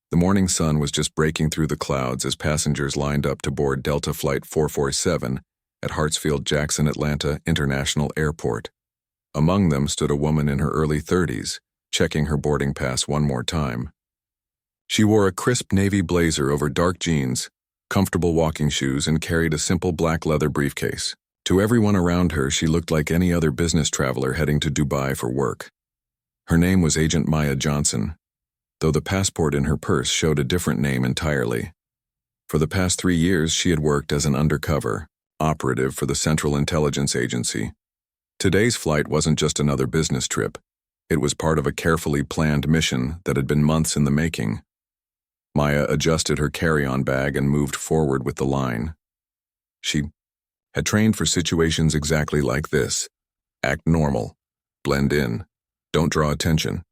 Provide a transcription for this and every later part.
The morning sun was just breaking through the clouds as passengers lined up to board Delta Flight 447 at Hartsfield-Jackson Atlanta International Airport. Among them stood a woman in her early 30s, checking her boarding pass one more time. She wore a crisp navy blazer over dark jeans, comfortable walking shoes, and carried a simple black leather briefcase. To everyone around her, she looked like any other business traveler heading to Dubai for work. Her name was Agent Maya Johnson, though the passport in her purse showed a different name entirely. For the past 3 years, she had worked as an undercover operative for the Central Intelligence Agency. Today's flight wasn't just another business trip. It was part of a carefully planned mission that had been months in the making. Maya adjusted her carry-on bag and moved forward with the line. She had trained for situations exactly like this. Act normal, blend in, don't draw attention,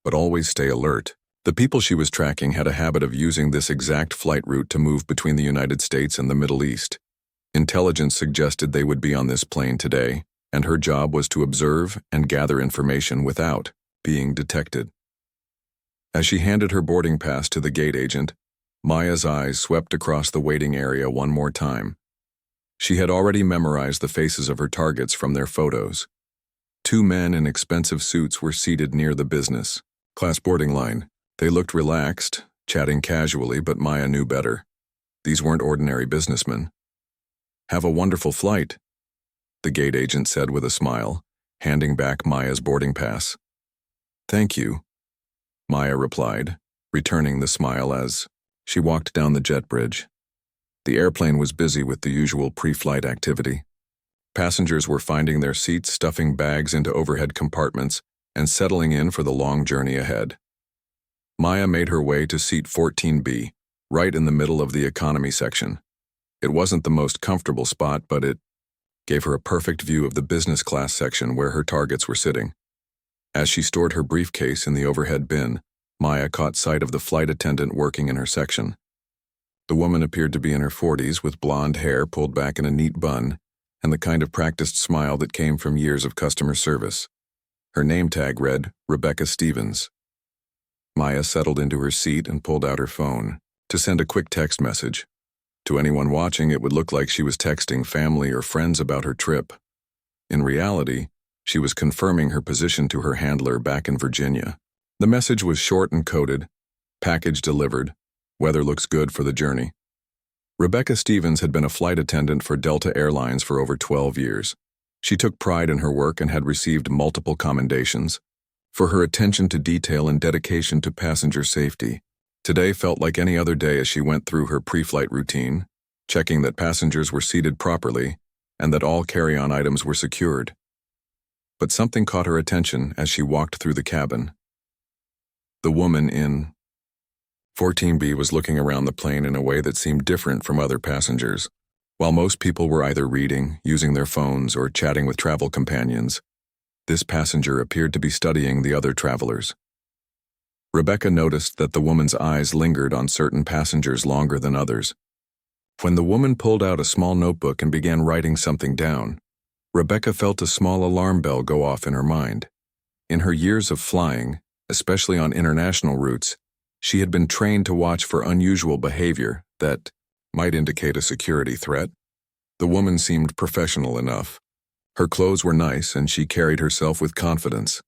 but always stay alert. The people she was tracking had a habit of using this exact flight route to move between the United States and the Middle East. Intelligence suggested they would be on this plane today, and her job was to observe and gather information without being detected. As she handed her boarding pass to the gate agent, Maya's eyes swept across the waiting area one more time. She had already memorized the faces of her targets from their photos. 2 men in expensive suits were seated near the business class boarding line. They looked relaxed, chatting casually, but Maya knew better. These weren't ordinary businessmen. "Have a wonderful flight," the gate agent said with a smile, handing back Maya's boarding pass. "Thank you," Maya replied, returning the smile as she walked down the jet bridge. The airplane was busy with the usual pre-flight activity. Passengers were finding their seats, stuffing bags into overhead compartments, and settling in for the long journey ahead. Maya made her way to seat 14B, right in the middle of the economy section. It wasn't the most comfortable spot, but it gave her a perfect view of the business class section where her targets were sitting. As she stored her briefcase in the overhead bin, Maya caught sight of the flight attendant working in her section. The woman appeared to be in her 40s with blonde hair pulled back in a neat bun and the kind of practiced smile that came from years of customer service. Her name tag read Rebecca Stevens. Maya settled into her seat and pulled out her phone to send a quick text message. To anyone watching, it would look like she was texting family or friends about her trip. In reality, she was confirming her position to her handler back in Virginia. The message was short and coded: "Package delivered. Weather looks good for the journey." Rebecca Stevens had been a flight attendant for Delta Airlines for over 12 years. She took pride in her work and had received multiple commendations for her attention to detail and dedication to passenger safety. Today felt like any other day as she went through her pre-flight routine, checking that passengers were seated properly and that all carry-on items were secured. But something caught her attention as she walked through the cabin. The woman in 14B was looking around the plane in a way that seemed different from other passengers. While most people were either reading, using their phones, or chatting with travel companions, this passenger appeared to be studying the other travelers. Rebecca noticed that the woman's eyes lingered on certain passengers longer than others. When the woman pulled out a small notebook and began writing something down, Rebecca felt a small alarm bell go off in her mind. In her years of flying, especially on international routes, she had been trained to watch for unusual behavior that might indicate a security threat. The woman seemed professional enough. Her clothes were nice and she carried herself with confidence.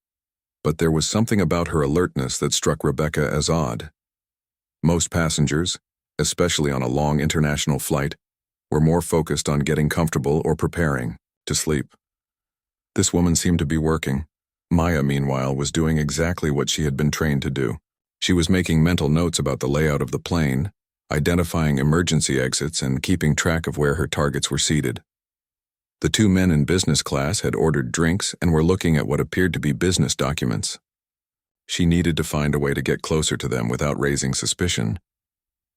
But there was something about her alertness that struck Rebecca as odd. Most passengers, especially on a long international flight, were more focused on getting comfortable or preparing to sleep. This woman seemed to be working. Maya, meanwhile, was doing exactly what she had been trained to do. She was making mental notes about the layout of the plane, identifying emergency exits, and keeping track of where her targets were seated. The 2 men in business class had ordered drinks and were looking at what appeared to be business documents. She needed to find a way to get closer to them without raising suspicion.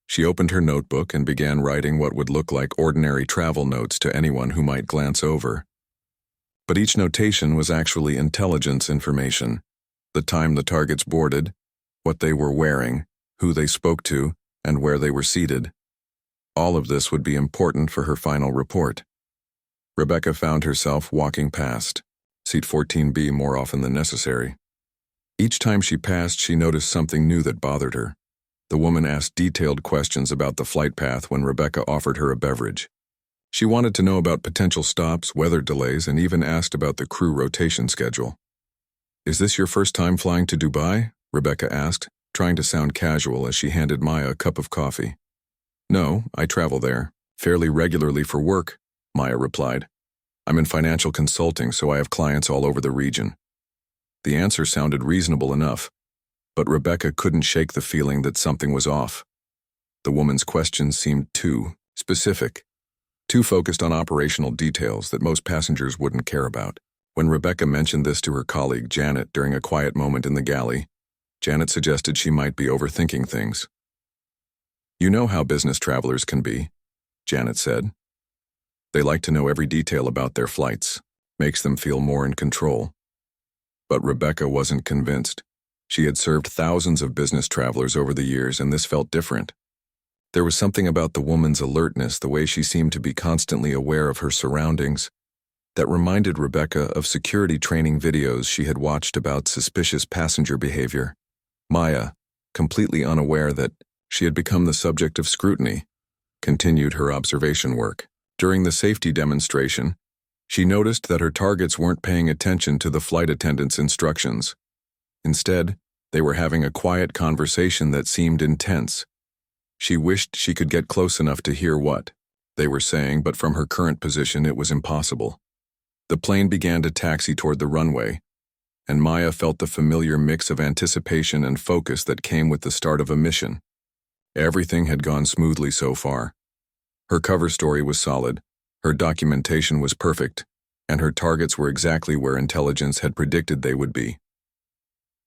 She opened her notebook and began writing what would look like ordinary travel notes to anyone who might glance over. But each notation was actually intelligence information: the time the targets boarded, what they were wearing, who they spoke to, and where they were seated. All of this would be important for her final report. Rebecca found herself walking past seat 14B more often than necessary. Each time she passed, she noticed something new that bothered her. The woman asked detailed questions about the flight path when Rebecca offered her a beverage. She wanted to know about potential stops, weather delays, and even asked about the crew rotation schedule. "Is this your first time flying to Dubai?" Rebecca asked, trying to sound casual as she handed Maya a cup of coffee. "No, I travel there, fairly regularly for work," Maya replied. "I'm in financial consulting, so I have clients all over the region." The answer sounded reasonable enough, but Rebecca couldn't shake the feeling that something was off. The woman's questions seemed too specific, too focused on operational details that most passengers wouldn't care about. When Rebecca mentioned this to her colleague Janet during a quiet moment in the galley, Janet suggested she might be overthinking things. "You know how business travelers can be," Janet said. "They like to know every detail about their flights, makes them feel more in control." But Rebecca wasn't convinced. She had served thousands of business travelers over the years, and this felt different. There was something about the woman's alertness, the way she seemed to be constantly aware of her surroundings, that reminded Rebecca of security training videos she had watched about suspicious passenger behavior. Maya, completely unaware that she had become the subject of scrutiny, continued her observation work. During the safety demonstration, she noticed that her targets weren't paying attention to the flight attendant's instructions. Instead, they were having a quiet conversation that seemed intense. She wished she could get close enough to hear what they were saying, but from her current position it was impossible. The plane began to taxi toward the runway, and Maya felt the familiar mix of anticipation and focus that came with the start of a mission. Everything had gone smoothly so far. Her cover story was solid, her documentation was perfect, and her targets were exactly where intelligence had predicted they would be.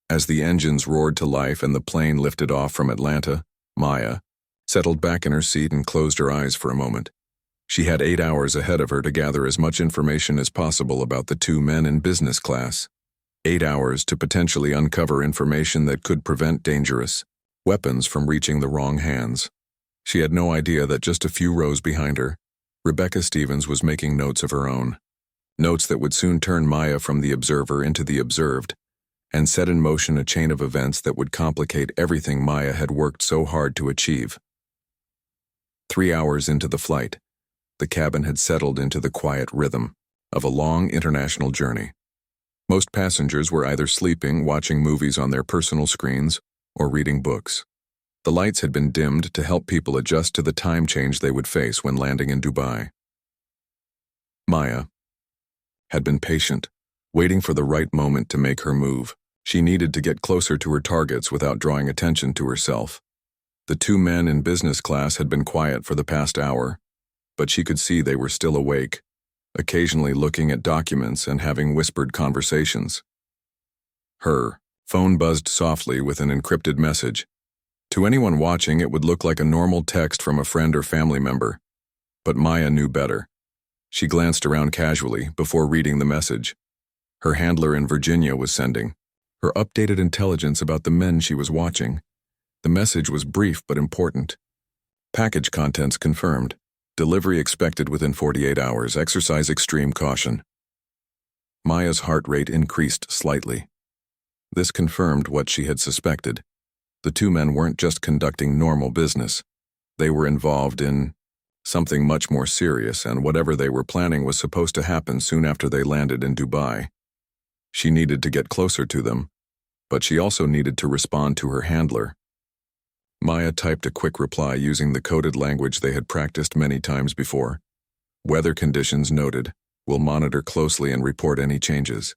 As the engines roared to life and the plane lifted off from Atlanta, Maya settled back in her seat and closed her eyes for a moment. She had 8 hours ahead of her to gather as much information as possible about the two men in business class. 8 hours to potentially uncover information that could prevent dangerous weapons from reaching the wrong hands. She had no idea that just a few rows behind her, Rebecca Stevens was making notes of her own. Notes that would soon turn Maya from the observer into the observed, and set in motion a chain of events that would complicate everything Maya had worked so hard to achieve. 3 hours into the flight, the cabin had settled into the quiet rhythm of a long international journey. Most passengers were either sleeping, watching movies on their personal screens, or reading books. The lights had been dimmed to help people adjust to the time change they would face when landing in Dubai. Maya had been patient, waiting for the right moment to make her move. She needed to get closer to her targets without drawing attention to herself. The two men in business class had been quiet for the past hour, but she could see they were still awake, occasionally looking at documents and having whispered conversations. Her phone buzzed softly with an encrypted message. To anyone watching, it would look like a normal text from a friend or family member, but Maya knew better. She glanced around casually before reading the message. Her handler in Virginia was sending her updated intelligence about the men she was watching. The message was brief but important. Package contents confirmed. Delivery expected within 48 hours. Exercise extreme caution. Maya's heart rate increased slightly. This confirmed what she had suspected. The two men weren't just conducting normal business. They were involved in something much more serious, and whatever they were planning was supposed to happen soon after they landed in Dubai. She needed to get closer to them, but she also needed to respond to her handler. Maya typed a quick reply using the coded language they had practiced many times before. Weather conditions noted. Will monitor closely and report any changes.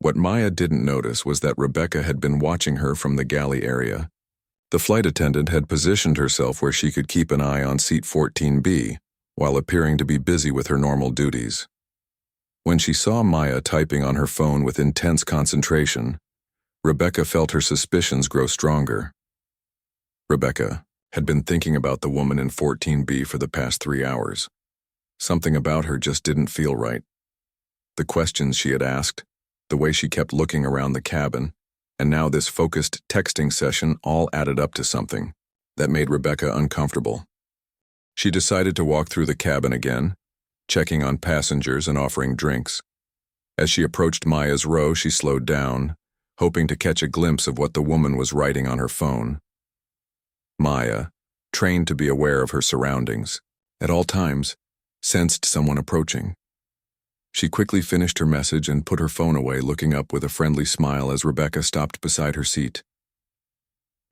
What Maya didn't notice was that Rebecca had been watching her from the galley area. The flight attendant had positioned herself where she could keep an eye on seat 14B, while appearing to be busy with her normal duties. When she saw Maya typing on her phone with intense concentration, Rebecca felt her suspicions grow stronger. Rebecca had been thinking about the woman in 14B for the past 3 hours. Something about her just didn't feel right. The questions she had asked, the way she kept looking around the cabin, and now this focused texting session all added up to something that made Rebecca uncomfortable. She decided to walk through the cabin again, checking on passengers and offering drinks. As she approached Maya's row, she slowed down, hoping to catch a glimpse of what the woman was writing on her phone. Maya, trained to be aware of her surroundings, at all times, sensed someone approaching. She quickly finished her message and put her phone away, looking up with a friendly smile as Rebecca stopped beside her seat.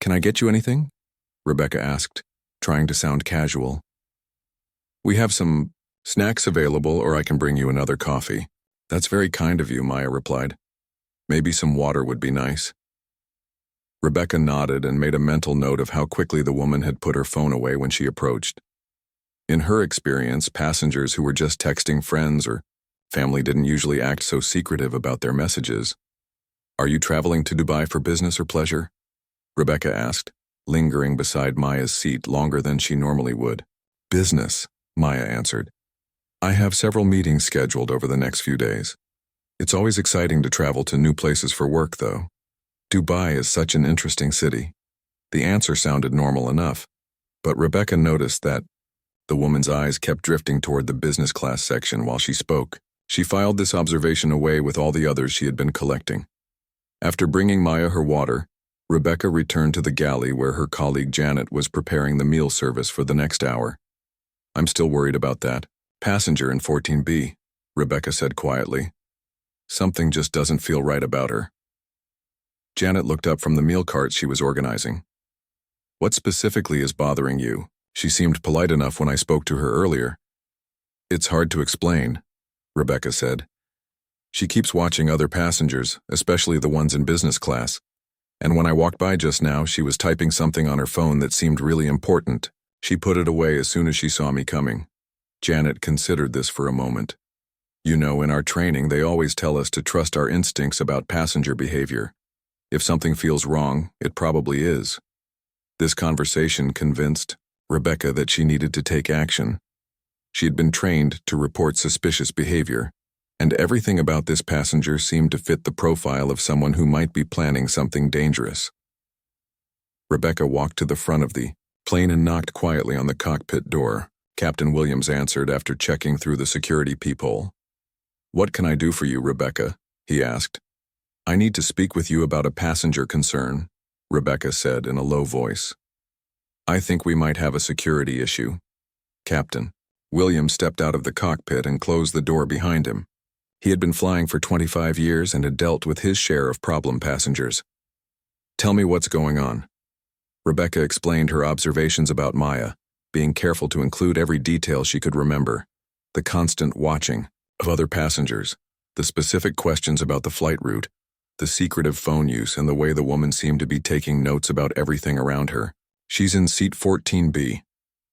"Can I get you anything?" Rebecca asked, trying to sound casual. "We have some snacks available, or I can bring you another coffee." "That's very kind of you," Maya replied. "Maybe some water would be nice." Rebecca nodded and made a mental note of how quickly the woman had put her phone away when she approached. In her experience, passengers who were just texting friends or family didn't usually act so secretive about their messages. "Are you traveling to Dubai for business or pleasure?" Rebecca asked, lingering beside Maya's seat longer than she normally would. "Business," Maya answered. "I have several meetings scheduled over the next few days. It's always exciting to travel to new places for work, though. Dubai is such an interesting city." The answer sounded normal enough, but Rebecca noticed that the woman's eyes kept drifting toward the business class section while she spoke. She filed this observation away with all the others she had been collecting. After bringing Maya her water, Rebecca returned to the galley where her colleague Janet was preparing the meal service for the next hour. "I'm still worried about that passenger in 14B, Rebecca said quietly. "Something just doesn't feel right about her." Janet looked up from the meal cart she was organizing. "What specifically is bothering you?" She seemed polite enough when I spoke to her earlier. "It's hard to explain," Rebecca said. "She keeps watching other passengers, especially the ones in business class. And when I walked by just now, she was typing something on her phone that seemed really important. She put it away as soon as she saw me coming." Janet considered this for a moment. "You know, in our training, they always tell us to trust our instincts about passenger behavior. If something feels wrong, it probably is." This conversation convinced Rebecca that she needed to take action. She had been trained to report suspicious behavior, and everything about this passenger seemed to fit the profile of someone who might be planning something dangerous. Rebecca walked to the front of the plane and knocked quietly on the cockpit door. Captain Williams answered after checking through the security peephole. "What can I do for you, Rebecca?" he asked. "I need to speak with you about a passenger concern," Rebecca said in a low voice. "I think we might have a security issue." Captain Williams stepped out of the cockpit and closed the door behind him. He had been flying for 25 years and had dealt with his share of problem passengers. "Tell me what's going on." Rebecca explained her observations about Maya, being careful to include every detail she could remember: the constant watching of other passengers, the specific questions about the flight route, the secretive phone use, and the way the woman seemed to be taking notes about everything around her. "She's in seat 14B,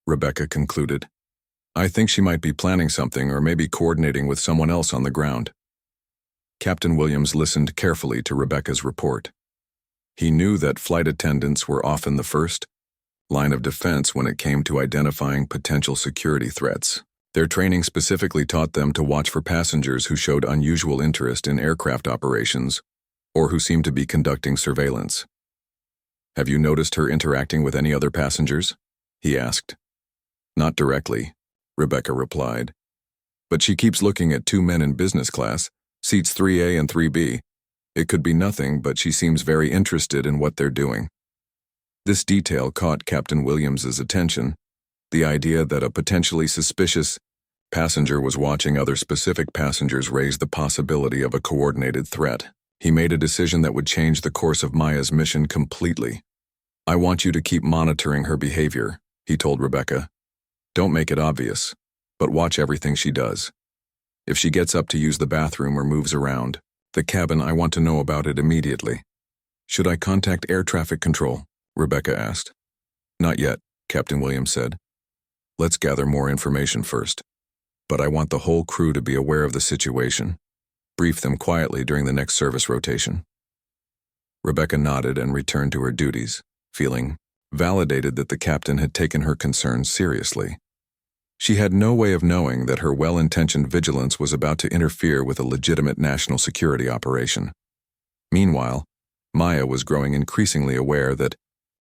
Rebecca concluded. "I think she might be planning something or maybe coordinating with someone else on the ground." Captain Williams listened carefully to Rebecca's report. He knew that flight attendants were often the first line of defense when it came to identifying potential security threats. Their training specifically taught them to watch for passengers who showed unusual interest in aircraft operations or who seemed to be conducting surveillance. "Have you noticed her interacting with any other passengers?" he asked. "Not directly," Rebecca replied. "But she keeps looking at two men in business class, seats 3A and 3B. It could be nothing, but she seems very interested in what they're doing." This detail caught Captain Williams's attention. The idea that a potentially suspicious passenger was watching other specific passengers raised the possibility of a coordinated threat. He made a decision that would change the course of Maya's mission completely. "I want you to keep monitoring her behavior," he told Rebecca. "Don't make it obvious, but watch everything she does. If she gets up to use the bathroom or moves around the cabin, I want to know about it immediately." "Should I contact air traffic control?" Rebecca asked. "Not yet," Captain Williams said. "Let's gather more information first. But I want the whole crew to be aware of the situation. Brief them quietly during the next service rotation." Rebecca nodded and returned to her duties, feeling validated that the captain had taken her concerns seriously. She had no way of knowing that her well-intentioned vigilance was about to interfere with a legitimate national security operation. Meanwhile, Maya was growing increasingly aware that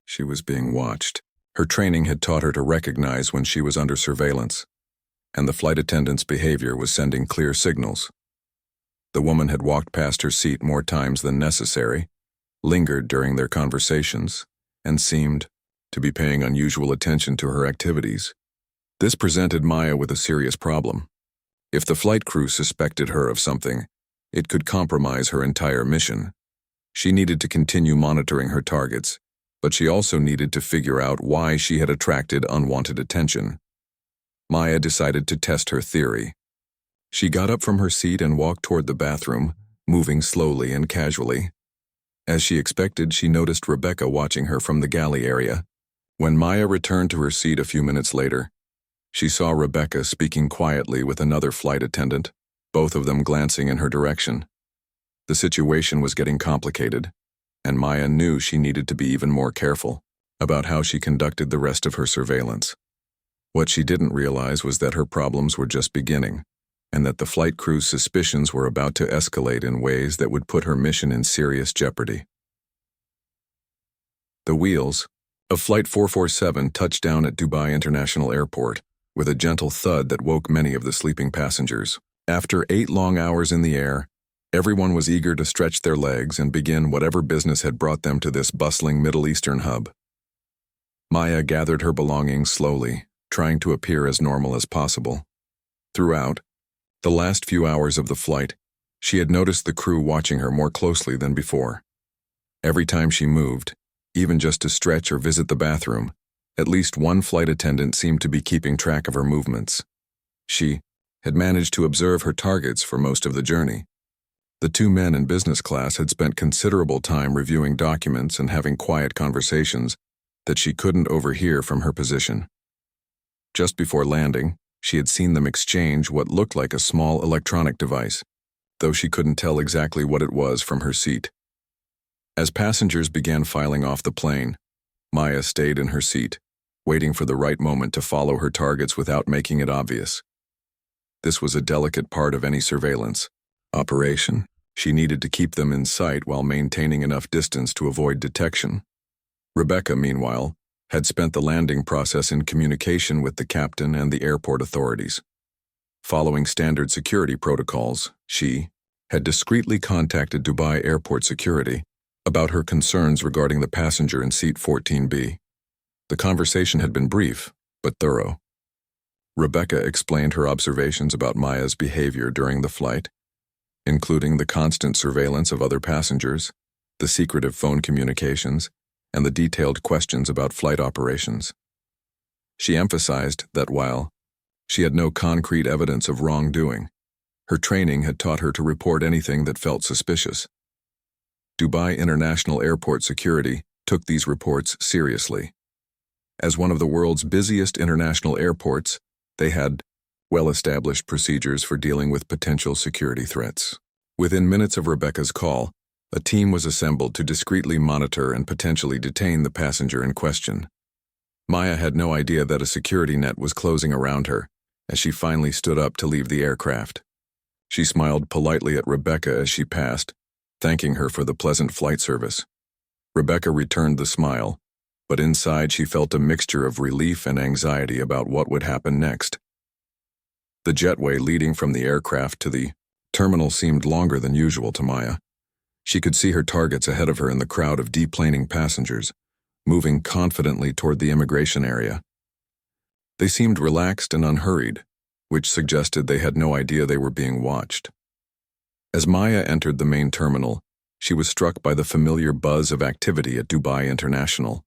she was being watched. Her training had taught her to recognize when she was under surveillance, and the flight attendant's behavior was sending clear signals. The woman had walked past her seat more times than necessary, lingered during their conversations, and seemed to be paying unusual attention to her activities. This presented Maya with a serious problem. If the flight crew suspected her of something, it could compromise her entire mission. She needed to continue monitoring her targets, but she also needed to figure out why she had attracted unwanted attention. Maya decided to test her theory. She got up from her seat and walked toward the bathroom, moving slowly and casually. As she expected, she noticed Rebecca watching her from the galley area. When Maya returned to her seat a few minutes later, she saw Rebecca speaking quietly with another flight attendant, both of them glancing in her direction. The situation was getting complicated, and Maya knew she needed to be even more careful about how she conducted the rest of her surveillance. What she didn't realize was that her problems were just beginning, and that the flight crew's suspicions were about to escalate in ways that would put her mission in serious jeopardy. The wheels of Flight 447 touched down at Dubai International Airport with a gentle thud that woke many of the sleeping passengers. After 8 long hours in the air, everyone was eager to stretch their legs and begin whatever business had brought them to this bustling Middle Eastern hub. Maya gathered her belongings slowly, trying to appear as normal as possible. Throughout the last few hours of the flight, she had noticed the crew watching her more closely than before. Every time she moved, even just to stretch or visit the bathroom, at least one flight attendant seemed to be keeping track of her movements. She had managed to observe her targets for most of the journey. The 2 men in business class had spent considerable time reviewing documents and having quiet conversations that she couldn't overhear from her position. Just before landing, she had seen them exchange what looked like a small electronic device, though she couldn't tell exactly what it was from her seat. As passengers began filing off the plane, Maya stayed in her seat, waiting for the right moment to follow her targets without making it obvious. This was a delicate part of any surveillance operation. She needed to keep them in sight while maintaining enough distance to avoid detection. Rebecca, meanwhile, had spent the landing process in communication with the captain and the airport authorities. Following standard security protocols, she had discreetly contacted Dubai Airport Security about her concerns regarding the passenger in seat 14B. The conversation had been brief, but thorough. Rebecca explained her observations about Maya's behavior during the flight, including the constant surveillance of other passengers, the secretive phone communications, and the detailed questions about flight operations. She emphasized that while she had no concrete evidence of wrongdoing, her training had taught her to report anything that felt suspicious. Dubai International Airport Security took these reports seriously. As one of the world's busiest international airports, they had well-established procedures for dealing with potential security threats. Within minutes of Rebecca's call, a team was assembled to discreetly monitor and potentially detain the passenger in question. Maya had no idea that a security net was closing around her as she finally stood up to leave the aircraft. She smiled politely at Rebecca as she passed, thanking her for the pleasant flight service. Rebecca returned the smile, but inside she felt a mixture of relief and anxiety about what would happen next. The jetway leading from the aircraft to the terminal seemed longer than usual to Maya. She could see her targets ahead of her in the crowd of deplaning passengers, moving confidently toward the immigration area. They seemed relaxed and unhurried, which suggested they had no idea they were being watched. As Maya entered the main terminal, she was struck by the familiar buzz of activity at Dubai International.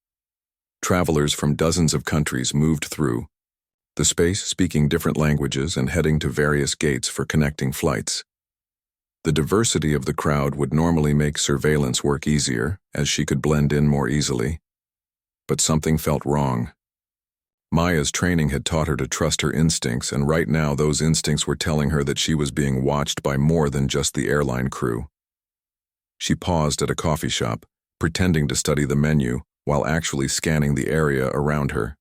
Travelers from dozens of countries moved through, the space speaking different languages and heading to various gates for connecting flights. The diversity of the crowd would normally make surveillance work easier, as she could blend in more easily. But something felt wrong. Maya's training had taught her to trust her instincts, and right now those instincts were telling her that she was being watched by more than just the airline crew. She paused at a coffee shop, pretending to study the menu while actually scanning the area around her.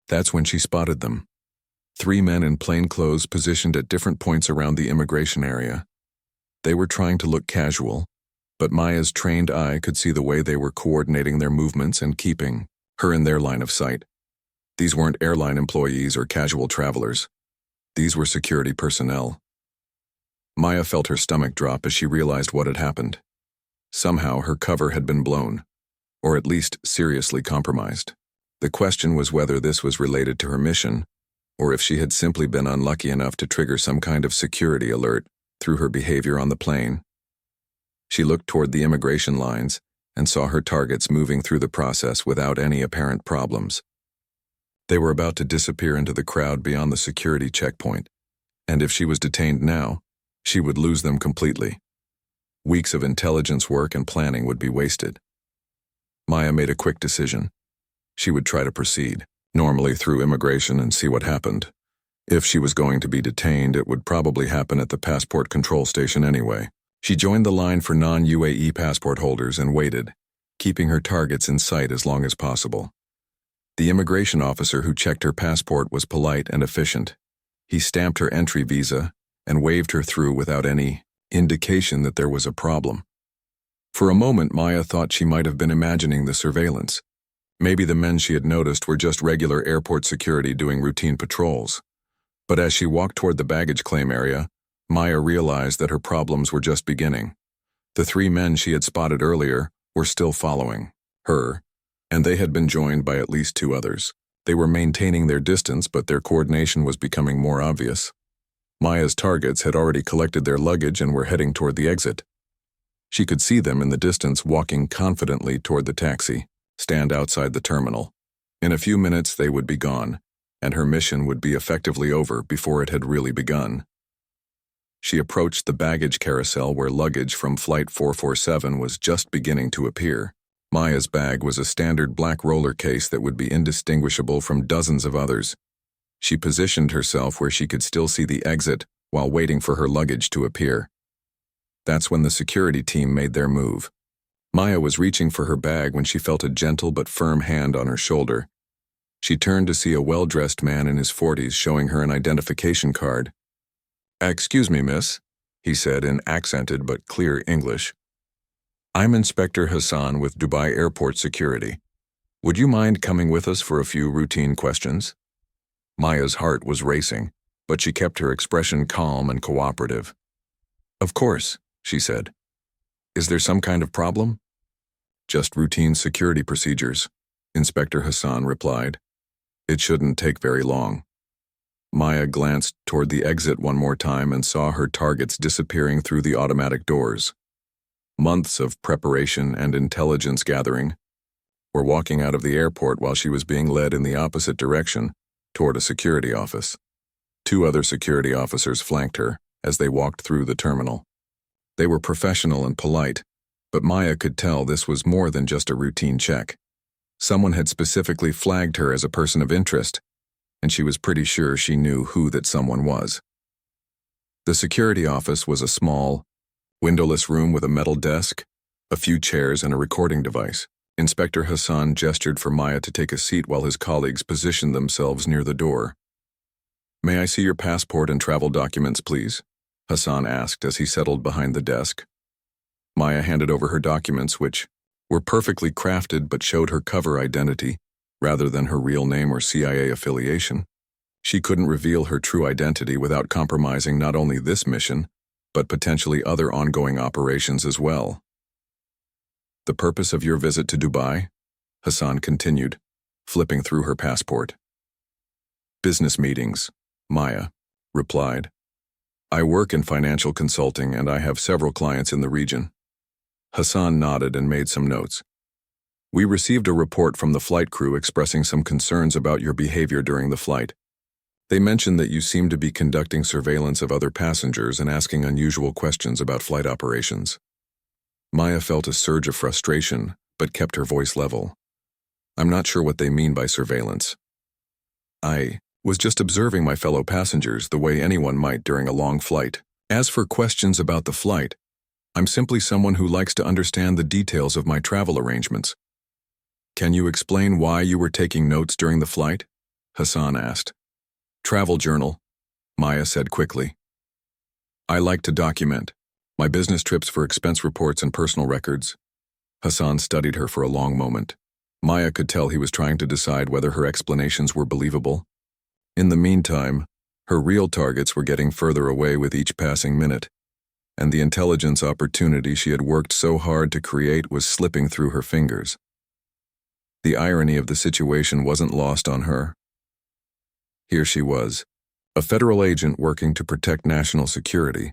That's when she spotted them. 3 men in plain clothes positioned at different points around the immigration area. They were trying to look casual, but Maya's trained eye could see the way they were coordinating their movements and keeping her in their line of sight. These weren't airline employees or casual travelers. These were security personnel. Maya felt her stomach drop as she realized what had happened. Somehow her cover had been blown, or at least seriously compromised. The question was whether this was related to her mission, or if she had simply been unlucky enough to trigger some kind of security alert through her behavior on the plane. She looked toward the immigration lines and saw her targets moving through the process without any apparent problems. They were about to disappear into the crowd beyond the security checkpoint, and if she was detained now, she would lose them completely. Weeks of intelligence work and planning would be wasted. Maya made a quick decision. She would try to proceed, normally through immigration, and see what happened. If she was going to be detained, it would probably happen at the passport control station anyway. She joined the line for non-UAE passport holders and waited, keeping her targets in sight as long as possible. The immigration officer who checked her passport was polite and efficient. He stamped her entry visa and waved her through without any indication that there was a problem. For a moment, Maya thought she might have been imagining the surveillance. Maybe the men she had noticed were just regular airport security doing routine patrols. But as she walked toward the baggage claim area, Maya realized that her problems were just beginning. The 3 men she had spotted earlier were still following her, and they had been joined by at least 2 others. They were maintaining their distance, but their coordination was becoming more obvious. Maya's targets had already collected their luggage and were heading toward the exit. She could see them in the distance walking confidently toward the taxi stand outside the terminal. In a few minutes they would be gone, and her mission would be effectively over before it had really begun. She approached the baggage carousel where luggage from Flight 447 was just beginning to appear. Maya's bag was a standard black roller case that would be indistinguishable from dozens of others. She positioned herself where she could still see the exit while waiting for her luggage to appear. That's when the security team made their move. Maya was reaching for her bag when she felt a gentle but firm hand on her shoulder. She turned to see a well-dressed man in his 40s showing her an identification card. "Excuse me, miss," he said in accented but clear English. "I'm Inspector Hassan with Dubai Airport Security. Would you mind coming with us for a few routine questions?" Maya's heart was racing, but she kept her expression calm and cooperative. "Of course," she said. "Is there some kind of problem?" "Just routine security procedures," Inspector Hassan replied. "It shouldn't take very long." Maya glanced toward the exit one more time and saw her targets disappearing through the automatic doors. Months of preparation and intelligence gathering were walking out of the airport while she was being led in the opposite direction toward a security office. 2 other security officers flanked her as they walked through the terminal. They were professional and polite, but Maya could tell this was more than just a routine check. Someone had specifically flagged her as a person of interest, and she was pretty sure she knew who that someone was. The security office was a small, windowless room with a metal desk, a few chairs, and a recording device. Inspector Hassan gestured for Maya to take a seat while his colleagues positioned themselves near the door. "May I see your passport and travel documents, please?" Hassan asked as he settled behind the desk. Maya handed over her documents, which were perfectly crafted but showed her cover identity rather than her real name or CIA affiliation. She couldn't reveal her true identity without compromising not only this mission, but potentially other ongoing operations as well. "The purpose of your visit to Dubai?" Hassan continued, flipping through her passport. "Business meetings," Maya replied. "I work in financial consulting and I have several clients in the region." Hassan nodded and made some notes. "We received a report from the flight crew expressing some concerns about your behavior during the flight. They mentioned that you seemed to be conducting surveillance of other passengers and asking unusual questions about flight operations." Maya felt a surge of frustration, but kept her voice level. "I'm not sure what they mean by surveillance. I was just observing my fellow passengers the way anyone might during a long flight. As for questions about the flight, I'm simply someone who likes to understand the details of my travel arrangements." "Can you explain why you were taking notes during the flight?" Hassan asked. "Travel journal," Maya said quickly. "I like to document my business trips for expense reports and personal records." Hassan studied her for a long moment. Maya could tell he was trying to decide whether her explanations were believable. In the meantime, her real targets were getting further away with each passing minute, and the intelligence opportunity she had worked so hard to create was slipping through her fingers. The irony of the situation wasn't lost on her. Here she was, a federal agent working to protect national security,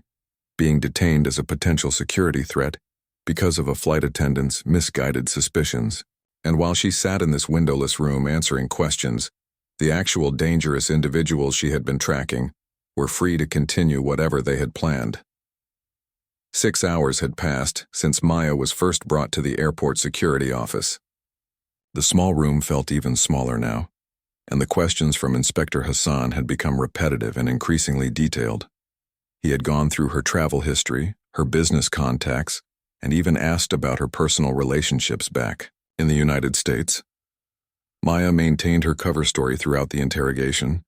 being detained as a potential security threat because of a flight attendant's misguided suspicions. And while she sat in this windowless room answering questions, the actual dangerous individuals she had been tracking were free to continue whatever they had planned. 6 hours had passed since Maya was first brought to the airport security office. The small room felt even smaller now, and the questions from Inspector Hassan had become repetitive and increasingly detailed. He had gone through her travel history, her business contacts, and even asked about her personal relationships back in the United States. Maya maintained her cover story throughout the interrogation,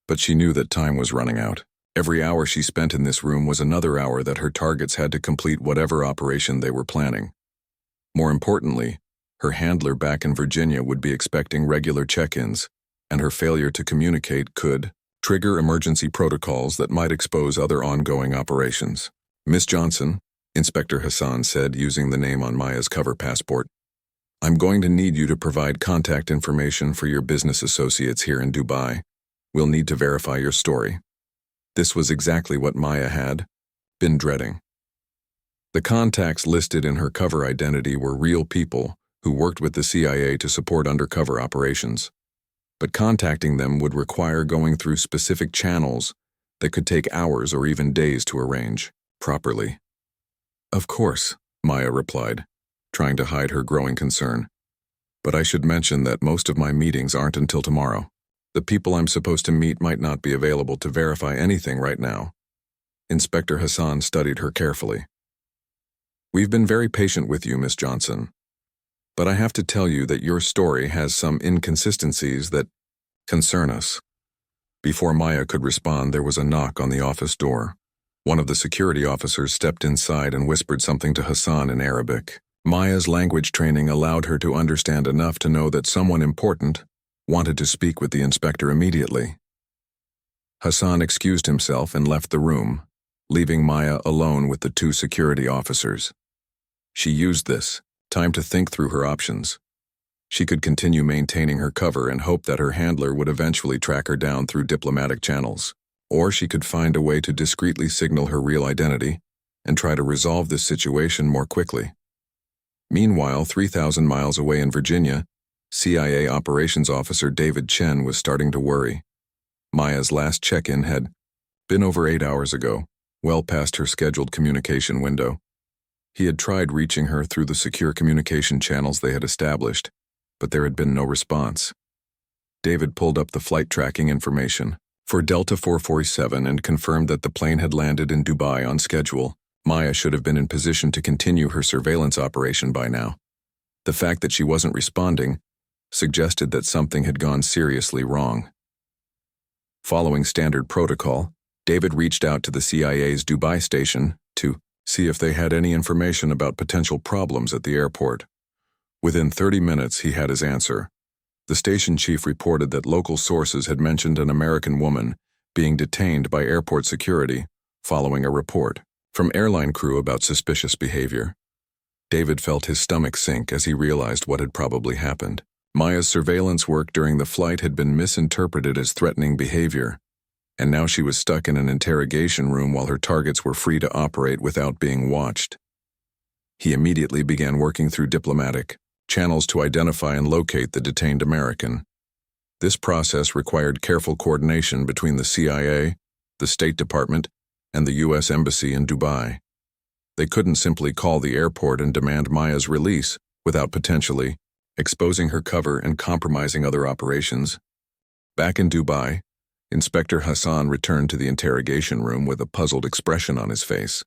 but she knew that time was running out. Every hour she spent in this room was another hour that her targets had to complete whatever operation they were planning. More importantly, her handler back in Virginia would be expecting regular check-ins, and her failure to communicate could trigger emergency protocols that might expose other ongoing operations. "Miss Johnson," Inspector Hassan said, using the name on Maya's cover passport, "I'm going to need you to provide contact information for your business associates here in Dubai. We'll need to verify your story." This was exactly what Maya had been dreading. The contacts listed in her cover identity were real people who worked with the CIA to support undercover operations, but contacting them would require going through specific channels that could take hours or even days to arrange properly. "Of course," Maya replied, trying to hide her growing concern. "But I should mention that most of my meetings aren't until tomorrow. The people I'm supposed to meet might not be available to verify anything right now." Inspector Hassan studied her carefully. "We've been very patient with you, Miss Johnson, but I have to tell you that your story has some inconsistencies that concern us." Before Maya could respond, there was a knock on the office door. One of the security officers stepped inside and whispered something to Hassan in Arabic. Maya's language training allowed her to understand enough to know that someone important wanted to speak with the inspector immediately. Hassan excused himself and left the room, leaving Maya alone with the two security officers. She used this time to think through her options. She could continue maintaining her cover and hope that her handler would eventually track her down through diplomatic channels, or she could find a way to discreetly signal her real identity and try to resolve this situation more quickly. Meanwhile, 3,000 miles away in Virginia, CIA operations officer David Chen was starting to worry. Maya's last check-in had been over 8 hours ago, well past her scheduled communication window. He had tried reaching her through the secure communication channels they had established, but there had been no response. David pulled up the flight tracking information for Delta 447 and confirmed that the plane had landed in Dubai on schedule. Maya should have been in position to continue her surveillance operation by now. The fact that she wasn't responding suggested that something had gone seriously wrong. Following standard protocol, David reached out to the CIA's Dubai station to see if they had any information about potential problems at the airport. Within 30 minutes, he had his answer. The station chief reported that local sources had mentioned an American woman being detained by airport security following a report from airline crew about suspicious behavior. David felt his stomach sink as he realized what had probably happened. Maya's surveillance work during the flight had been misinterpreted as threatening behavior, and now she was stuck in an interrogation room while her targets were free to operate without being watched. He immediately began working through diplomatic channels to identify and locate the detained American. This process required careful coordination between the CIA, the State Department, and the U.S. Embassy in Dubai. They couldn't simply call the airport and demand Maya's release without potentially exposing her cover and compromising other operations. Back in Dubai, Inspector Hassan returned to the interrogation room with a puzzled expression on his face.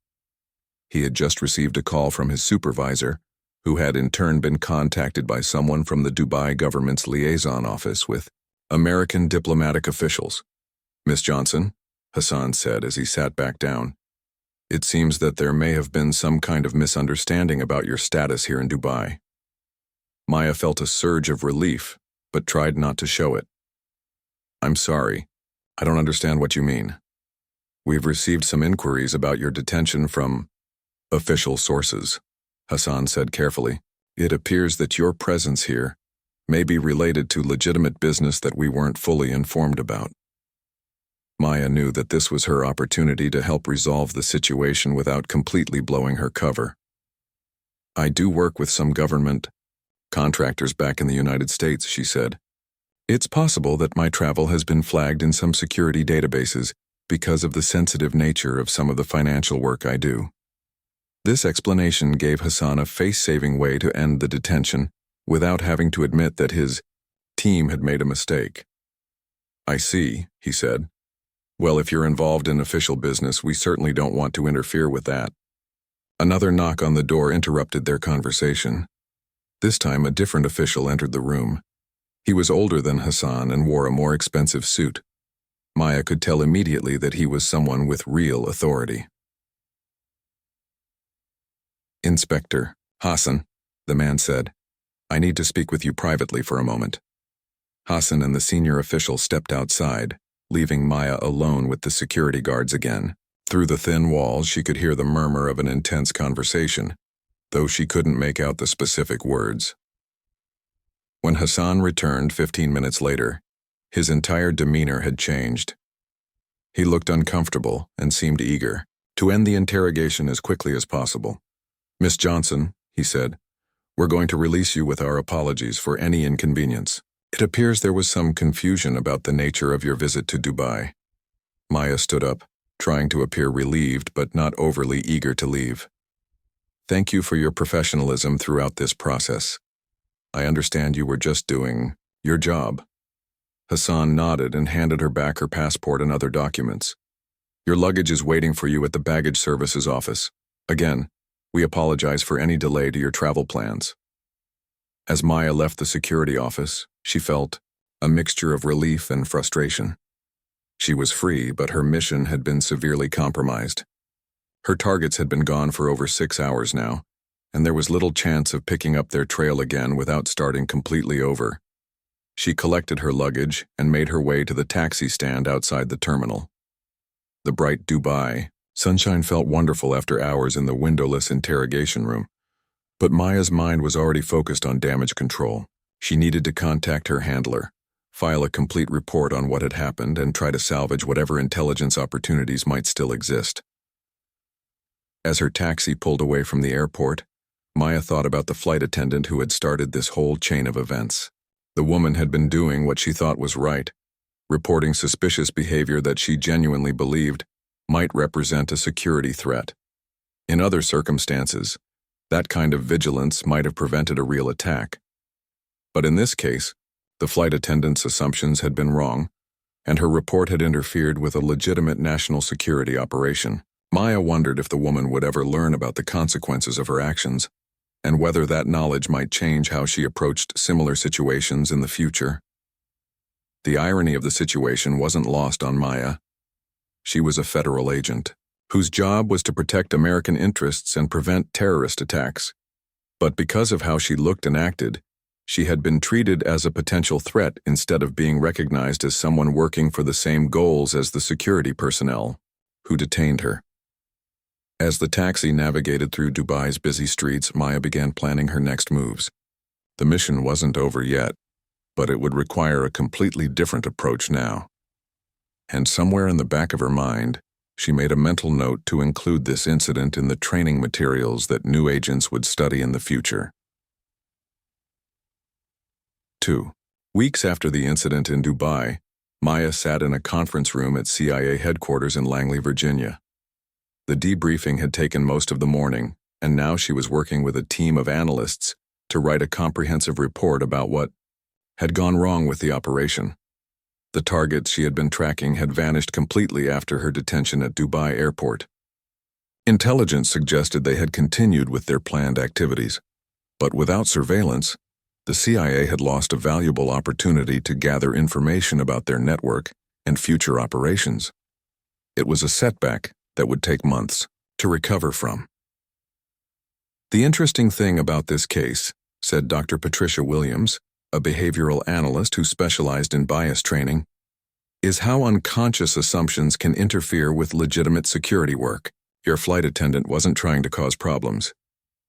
He had just received a call from his supervisor, who had in turn been contacted by someone from the Dubai government's liaison office with American diplomatic officials. "Miss Johnson," Hassan said as he sat back down, "it seems that there may have been some kind of misunderstanding about your status here in Dubai." Maya felt a surge of relief, but tried not to show it. "I'm sorry. I don't understand what you mean. We've received some inquiries about your detention from official sources," Hassan said carefully. "It appears that your presence here may be related to legitimate business that we weren't fully informed about. Maya knew that this was her opportunity to help resolve the situation without completely blowing her cover. I do work with some government contractors back in the United States, she said. It's possible that my travel has been flagged in some security databases because of the sensitive nature of some of the financial work I do. This explanation gave Hassan a face-saving way to end the detention without having to admit that his team had made a mistake. I see, he said. Well, if you're involved in official business, we certainly don't want to interfere with that. Another knock on the door interrupted their conversation. This time, a different official entered the room. He was older than Hassan and wore a more expensive suit. Maya could tell immediately that he was someone with real authority. Inspector Hassan, the man said, I need to speak with you privately for a moment. Hassan and the senior official stepped outside, leaving Maya alone with the security guards again. Through the thin walls, she could hear the murmur of an intense conversation, though she couldn't make out the specific words. When Hassan returned 15 minutes later, his entire demeanor had changed. He looked uncomfortable and seemed eager to end the interrogation as quickly as possible. Miss Johnson, he said, we're going to release you with our apologies for any inconvenience. It appears there was some confusion about the nature of your visit to Dubai. Maya stood up, trying to appear relieved but not overly eager to leave. Thank you for your professionalism throughout this process. I understand you were just doing your job. Hassan nodded and handed her back her passport and other documents. Your luggage is waiting for you at the baggage services office. Again, we apologize for any delay to your travel plans. As Maya left the security office, she felt a mixture of relief and frustration. She was free, but her mission had been severely compromised. Her targets had been gone for over 6 hours now, and there was little chance of picking up their trail again without starting completely over. She collected her luggage and made her way to the taxi stand outside the terminal. The bright Dubai sunshine felt wonderful after hours in the windowless interrogation room, but Maya's mind was already focused on damage control. She needed to contact her handler, file a complete report on what had happened, and try to salvage whatever intelligence opportunities might still exist. As her taxi pulled away from the airport, Maya thought about the flight attendant who had started this whole chain of events. The woman had been doing what she thought was right, reporting suspicious behavior that she genuinely believed might represent a security threat. In other circumstances, that kind of vigilance might have prevented a real attack. But in this case, the flight attendant's assumptions had been wrong, and her report had interfered with a legitimate national security operation. Maya wondered if the woman would ever learn about the consequences of her actions, and whether that knowledge might change how she approached similar situations in the future. The irony of the situation wasn't lost on Maya. She was a federal agent, whose job was to protect American interests and prevent terrorist attacks. But because of how she looked and acted, she had been treated as a potential threat instead of being recognized as someone working for the same goals as the security personnel who detained her. As the taxi navigated through Dubai's busy streets, Maya began planning her next moves. The mission wasn't over yet, but it would require a completely different approach now. And somewhere in the back of her mind, she made a mental note to include this incident in the training materials that new agents would study in the future. 2 weeks after the incident in Dubai, Maya sat in a conference room at CIA headquarters in Langley, Virginia. The debriefing had taken most of the morning, and now she was working with a team of analysts to write a comprehensive report about what had gone wrong with the operation. The targets she had been tracking had vanished completely after her detention at Dubai airport. Intelligence suggested they had continued with their planned activities, but without surveillance, the CIA had lost a valuable opportunity to gather information about their network and future operations. It was a setback that would take months to recover from. The interesting thing about this case, said Dr. Patricia Williams, a behavioral analyst who specialized in bias training, is how unconscious assumptions can interfere with legitimate security work. Your flight attendant wasn't trying to cause problems.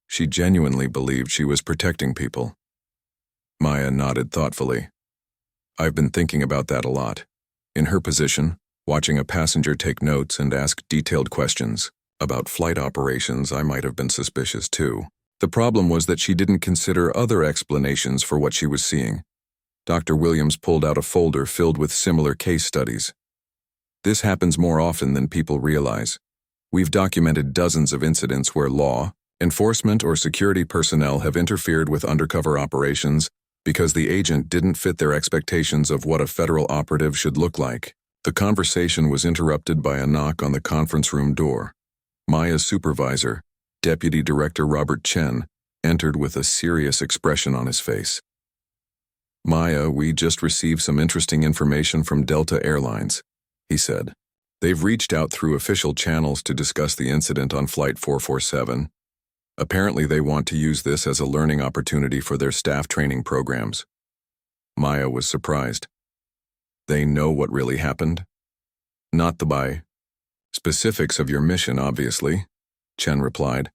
She genuinely believed she was protecting people. Maya nodded thoughtfully. I've been thinking about that a lot. In her position, watching a passenger take notes and ask detailed questions about flight operations, I might have been suspicious too. The problem was that she didn't consider other explanations for what she was seeing. Dr. Williams pulled out a folder filled with similar case studies. This happens more often than people realize. We've documented dozens of incidents where law, enforcement, or security personnel have interfered with undercover operations because the agent didn't fit their expectations of what a federal operative should look like. The conversation was interrupted by a knock on the conference room door. Maya's supervisor, Deputy Director Robert Chen, entered with a serious expression on his face. Maya, we just received some interesting information from Delta Airlines, he said. They've reached out through official channels to discuss the incident on Flight 447. Apparently they want to use this as a learning opportunity for their staff training programs. Maya was surprised. They know what really happened? Not the specifics of your mission, obviously, Chen replied.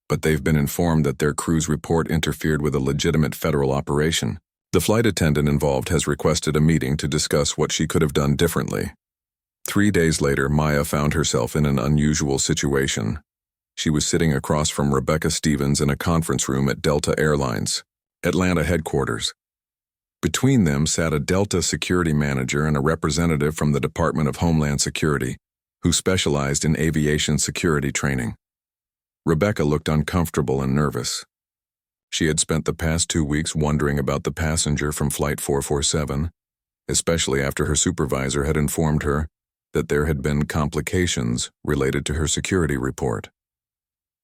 But they've been informed that their crew's report interfered with a legitimate federal operation. The flight attendant involved has requested a meeting to discuss what she could have done differently. 3 days later, Maya found herself in an unusual situation. She was sitting across from Rebecca Stevens in a conference room at Delta Airlines, Atlanta headquarters. Between them sat a Delta security manager and a representative from the Department of Homeland Security, who specialized in aviation security training. Rebecca looked uncomfortable and nervous. She had spent the past 2 weeks wondering about the passenger from Flight 447, especially after her supervisor had informed her that there had been complications related to her security report.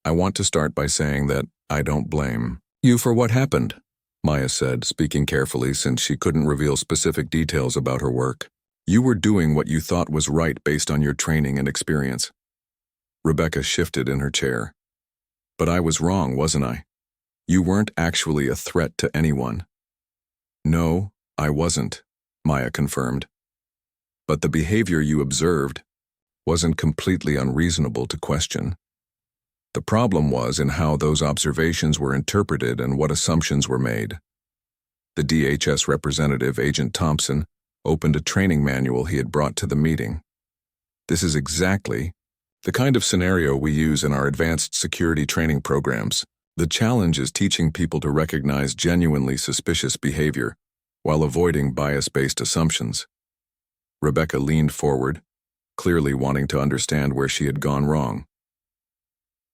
I want to start by saying that I don't blame you for what happened, Maya said, speaking carefully since she couldn't reveal specific details about her work. You were doing what you thought was right based on your training and experience. Rebecca shifted in her chair. But I was wrong, wasn't I? You weren't actually a threat to anyone. No, I wasn't, Maya confirmed. But the behavior you observed wasn't completely unreasonable to question. The problem was in how those observations were interpreted and what assumptions were made. The DHS representative, Agent Thompson, opened a training manual he had brought to the meeting. This is exactly the kind of scenario we use in our advanced security training programs. The challenge is teaching people to recognize genuinely suspicious behavior while avoiding bias-based assumptions. Rebecca leaned forward, clearly wanting to understand where she had gone wrong.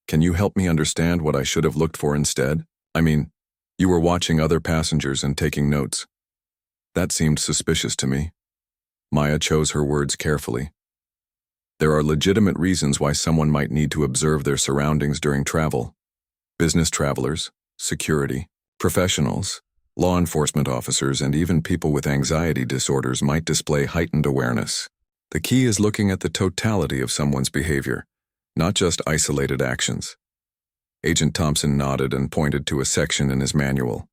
Can you help me understand what I should have looked for instead? I mean, you were watching other passengers and taking notes. That seemed suspicious to me. Maya chose her words carefully. There are legitimate reasons why someone might need to observe their surroundings during travel. Business travelers, security, professionals, law enforcement officers, and even people with anxiety disorders might display heightened awareness. The key is looking at the totality of someone's behavior, not just isolated actions. Agent Thompson nodded and pointed to a section in his manual.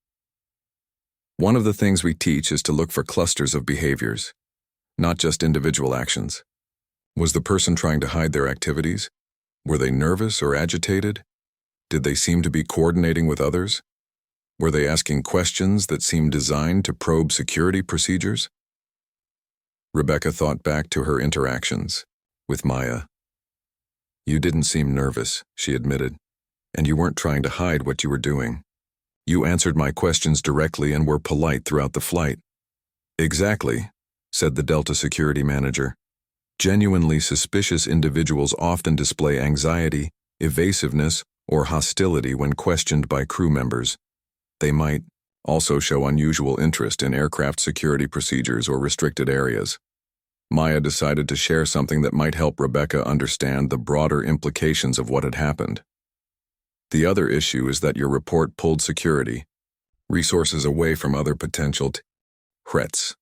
One of the things we teach is to look for clusters of behaviors, not just individual actions. Was the person trying to hide their activities? Were they nervous or agitated? Did they seem to be coordinating with others? Were they asking questions that seemed designed to probe security procedures? Rebecca thought back to her interactions with Maya. You didn't seem nervous, she admitted, and you weren't trying to hide what you were doing. You answered my questions directly and were polite throughout the flight. Exactly, said the Delta security manager. Genuinely suspicious individuals often display anxiety, evasiveness, or hostility when questioned by crew members. They might also show unusual interest in aircraft security procedures or restricted areas. Maya decided to share something that might help Rebecca understand the broader implications of what had happened. The other issue is that your report pulled security resources away from other potential threats.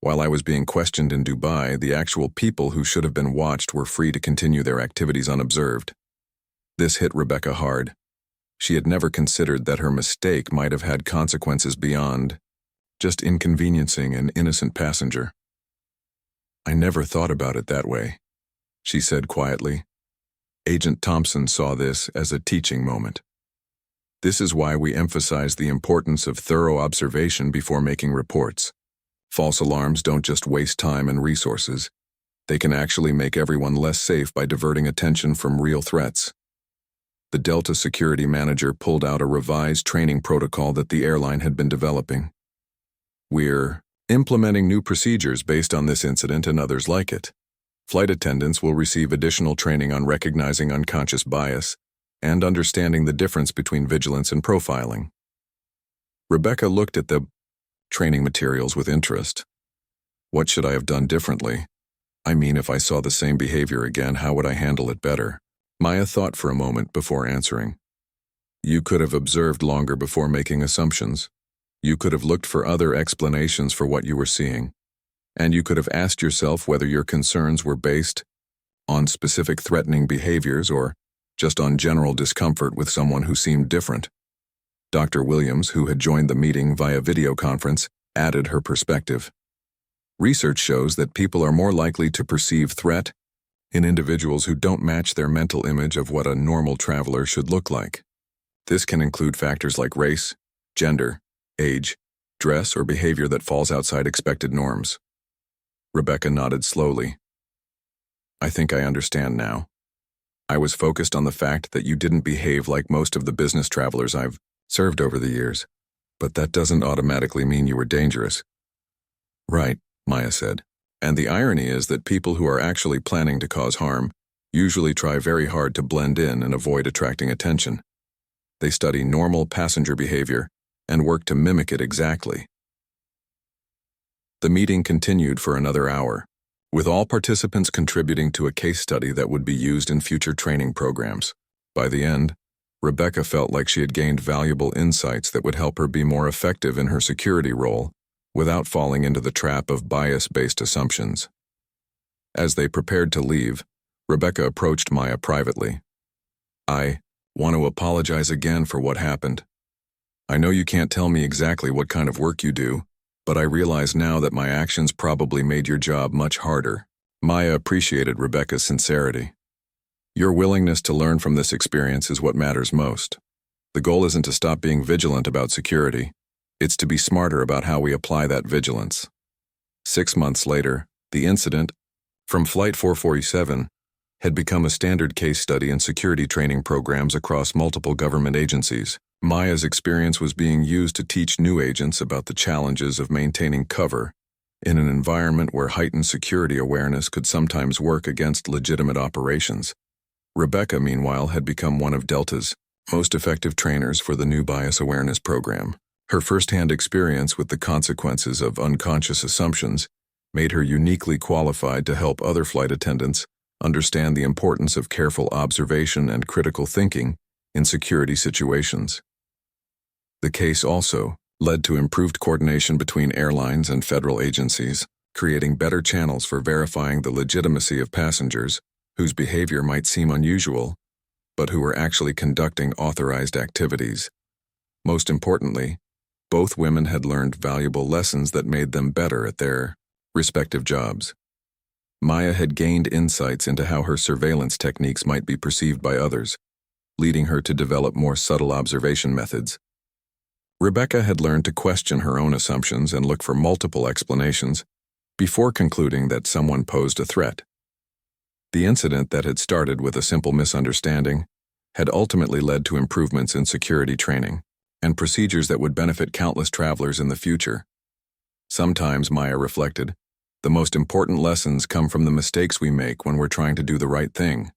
While I was being questioned in Dubai, the actual people who should have been watched were free to continue their activities unobserved. This hit Rebecca hard. She had never considered that her mistake might have had consequences beyond just inconveniencing an innocent passenger. I never thought about it that way, she said quietly. Agent Thompson saw this as a teaching moment. This is why we emphasize the importance of thorough observation before making reports. False alarms don't just waste time and resources. They can actually make everyone less safe by diverting attention from real threats. The Delta security manager pulled out a revised training protocol that the airline had been developing. We're implementing new procedures based on this incident and others like it. Flight attendants will receive additional training on recognizing unconscious bias and understanding the difference between vigilance and profiling. Rebecca looked at the training materials with interest. What should I have done differently? I mean, if I saw the same behavior again, how would I handle it better? Maya thought for a moment before answering. You could have observed longer before making assumptions. You could have looked for other explanations for what you were seeing. And you could have asked yourself whether your concerns were based on specific threatening behaviors or just on general discomfort with someone who seemed different. Dr. Williams, who had joined the meeting via video conference, added her perspective. Research shows that people are more likely to perceive threat in individuals who don't match their mental image of what a normal traveler should look like. This can include factors like race, gender, age, dress, or behavior that falls outside expected norms. Rebecca nodded slowly. I think I understand now. I was focused on the fact that you didn't behave like most of the business travelers I've served over the years, but that doesn't automatically mean you were dangerous. Right, Maya said. And the irony is that people who are actually planning to cause harm usually try very hard to blend in and avoid attracting attention. They study normal passenger behavior and work to mimic it exactly. The meeting continued for another hour, with all participants contributing to a case study that would be used in future training programs. By the end, Rebecca felt like she had gained valuable insights that would help her be more effective in her security role without falling into the trap of bias-based assumptions. As they prepared to leave, Rebecca approached Maya privately. I want to apologize again for what happened. I know you can't tell me exactly what kind of work you do, but I realize now that my actions probably made your job much harder. Maya appreciated Rebecca's sincerity. Your willingness to learn from this experience is what matters most. The goal isn't to stop being vigilant about security. It's to be smarter about how we apply that vigilance. 6 months later, the incident from Flight 447 had become a standard case study in security training programs across multiple government agencies. Maya's experience was being used to teach new agents about the challenges of maintaining cover in an environment where heightened security awareness could sometimes work against legitimate operations. Rebecca, meanwhile, had become one of Delta's most effective trainers for the new bias awareness program. Her first-hand experience with the consequences of unconscious assumptions made her uniquely qualified to help other flight attendants understand the importance of careful observation and critical thinking in security situations. The case also led to improved coordination between airlines and federal agencies, creating better channels for verifying the legitimacy of passengers whose behavior might seem unusual, but who were actually conducting authorized activities. Most importantly, both women had learned valuable lessons that made them better at their respective jobs. Maya had gained insights into how her surveillance techniques might be perceived by others, leading her to develop more subtle observation methods. Rebecca had learned to question her own assumptions and look for multiple explanations before concluding that someone posed a threat. The incident that had started with a simple misunderstanding had ultimately led to improvements in security training and procedures that would benefit countless travelers in the future. Sometimes, Maya reflected, the most important lessons come from the mistakes we make when we're trying to do the right thing.